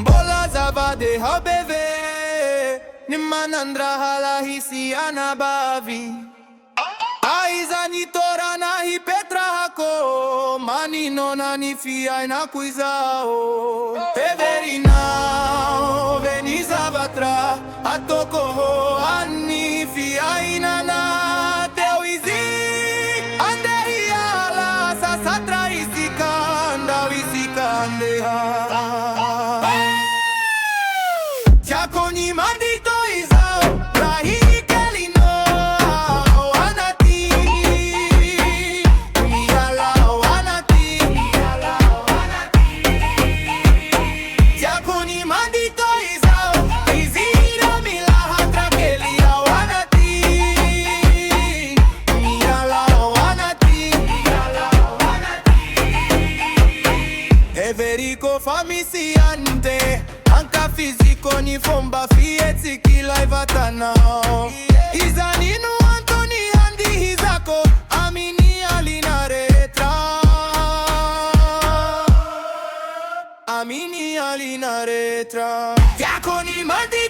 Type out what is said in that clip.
Bola Zava Dehibe ni manandra halahisi anabavi aiza nitora na hipetra hako manino na nifia na kuizao Peverina veni Zavatra atoko ho anifia inana teuizi andehiala sasatra isikanda wisikandea Chakoni mandito izao Rahi kelino Wanati Miyala wanati Chakoni mandito izao Izira milaha trakelia wanati Miyala wanati Everico famisiante Anka fiziko ni fomba fietsi kila ivatana Izaninu Antoni handi hizako Amini alina retra Amini alina retra Vyako ni mandi